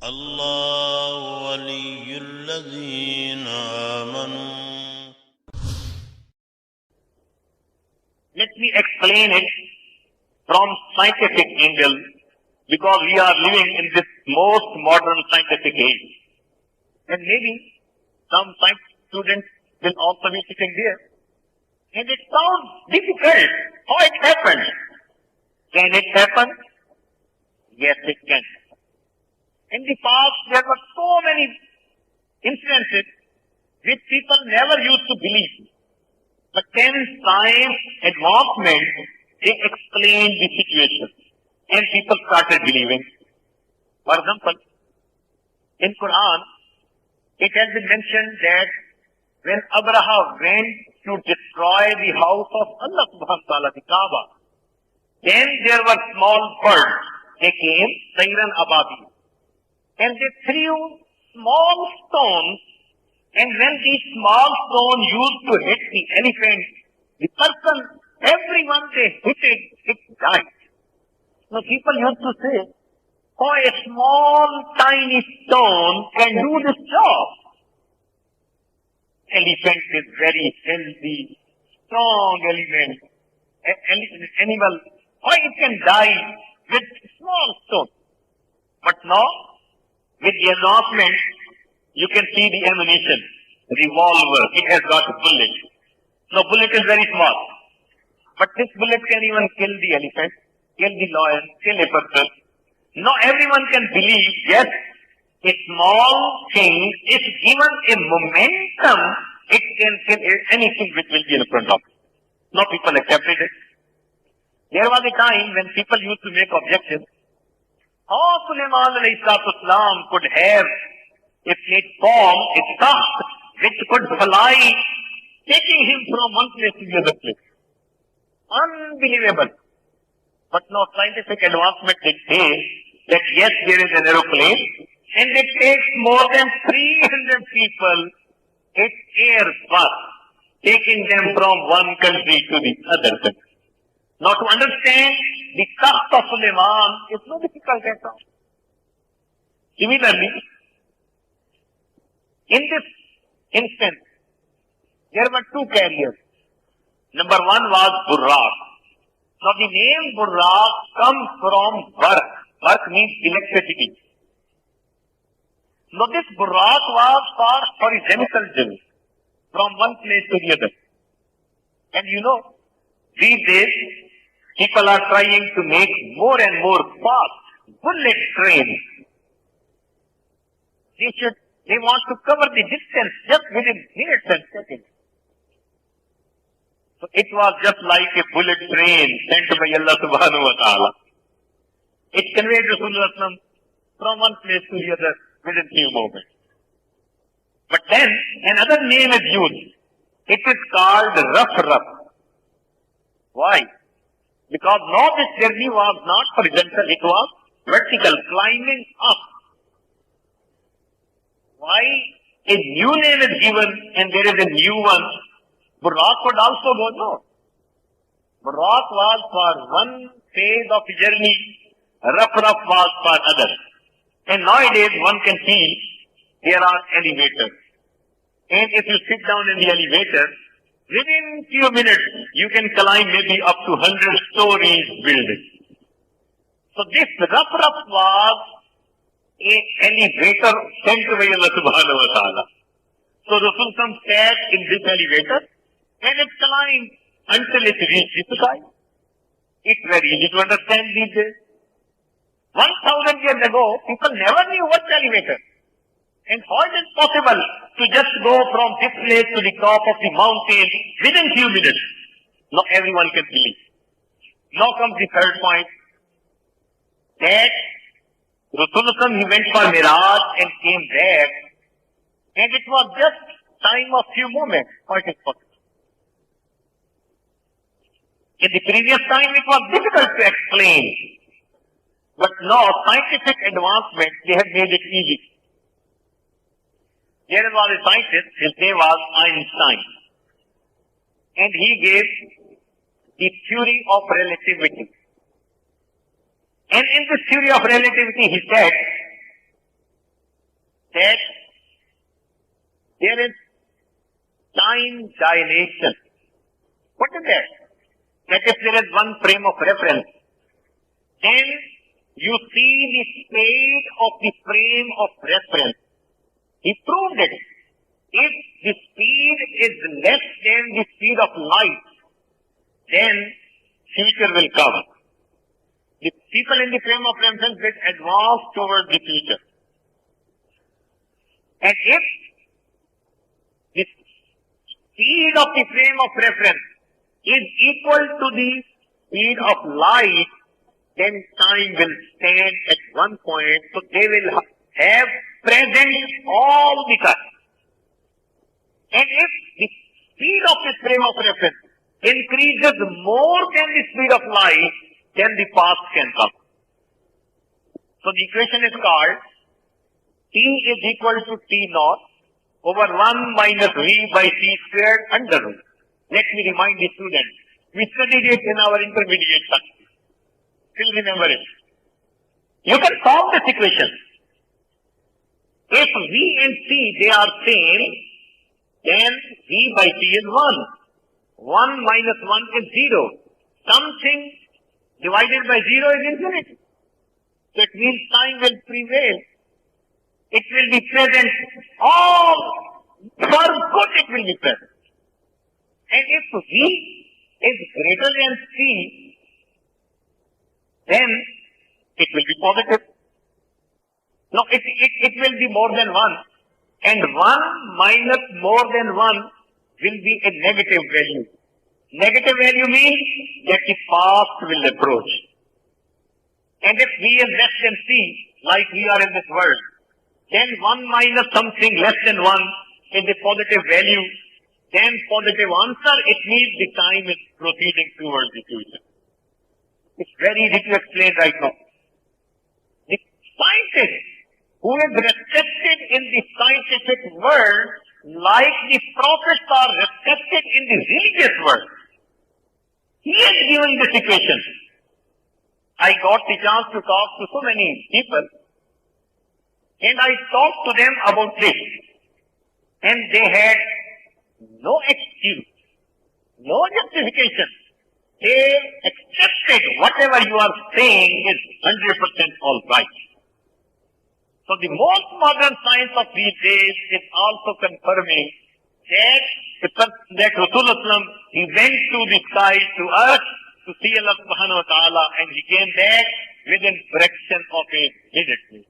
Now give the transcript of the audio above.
الله ولي الذين آمنوا. Let me explain it from scientific angle because we are living in this most modern scientific age. And maybe some science students will also be sitting there. And it sounds difficult how it happened. Can it happen? Yes, it can. In the past, there were so many incidences which people never used to believe. But then science advancement, they explained the situation. And people started believing. For example, in Quran, it has been mentioned that when Abraham went to destroy the house of Allah subhanahu wa ta'ala, the Kaaba, then there were small birds. They came, Sayran Ababi. And they threw small stones, and when these small stones used to hit the elephant, the person, everyone they hit it, it died. So people used to say, oh, a small tiny stone can do this job. Elephant is very healthy, strong animal. Why it can die with small stone? But now, with the advancement, you can see the ammunition, revolver, it has got a bullet. Now bullet is very small. But this bullet can even kill the elephant, kill the lion, kill a person. Now everyone can believe, yes, a small thing, if given a momentum, it can kill anything which will be in front of it. Now people accepted it. There was a time when people used to make objections. How Sulaiman alayhi salam could have a platform, a task which could fly, taking him from one place to the other place. Unbelievable. But now scientific advancement dictates that yes, there is an aeroplane and it takes more than 300 people, it's air bus, taking them from one country to the other country. Now to understand the task of Sulaiman is no difficult at all. Similarly, in this instance, there were two carriers. Number one was Burraq. Now the name Burraq comes from Barq. Barq means electricity. Now this Burraq was for horizontal journey from one place to the other. And you know, these days, people are trying to make more and more fast bullet trains. They want to cover the distance just within minutes and seconds. So it was just like a bullet train sent by Allah subhanahu wa ta'ala. It conveyed Rasulullah from one place to the other within few moments. But then another name is used. It is called Raf. Why? Because now this journey was not horizontal, it was vertical, climbing up. Why a new name is given and there is a new one? Burraq could also go, no. Burraq was for one phase of the journey, Raf was for other. And nowadays one can see there are elevators. And if you sit down in the elevator, within few minutes you can climb maybe up to 100 stories building. So this Raf was a elevator sent by Allah subhanahu wa ta'ala. So Rasulullah sat in this elevator and it climbed until it reached the sky. It's very easy to understand these days. 1,000 years ago, people never knew what elevator. And how is it possible to just go from this place to the top of the mountain within few minutes? Now everyone can believe. Now comes the third point. That Rasulullah, he went for Miraj and came back. And it was just time of few moments. How it is possible? In the previous time, it was difficult to explain. But now, scientific advancement, they have made it easy. There was a scientist, his name was Einstein. And he gave the theory of relativity. And in this theory of relativity, he said there is time dilation. What is that? That if there is one frame of reference, then you see the speed of the frame of reference. He proved it. If the speed is less than the speed of light, then future will come. The people in the frame of reference will advance towards the future. And if the speed of the frame of reference is equal to the speed of light, then time will stand at one point, so they will have present all the time. And if the speed of the frame of reference increases more than the speed of light, then the past can come. So the equation is called T is equal to T naught over 1 minus V by T squared under root. Let me remind the students, we studied it in our intermediate class. Still remember it. You can solve this equation. If V and T, they are same, then V by T is 1. 1 minus 1 is 0. Something divided by 0 is infinity. That means time will prevail. It will be present. All for good it will be present. And if V is greater than C, then it will be positive. No, it will be more than 1. And 1 minus more than 1 will be a negative value. Negative value means that the past will approach. And if V is less than C, like we are in this world, then 1 minus something less than 1 is a positive value. Then positive answer, it means the time is proceeding towards the future. It's very easy to explain right now. The scientist who is respected in the scientific world, like the prophets are respected in the religious world, he is giving this equation. I got the chance to talk to so many people, and I talked to them about this, and they had no excuse, no justification. They accepted whatever you are saying is 100% all right. So the most modern science of these days is also confirming that Rasulullah, he went to the sky, to earth, to see Allah subhanahu wa ta'ala, and he came back within fraction of a minute.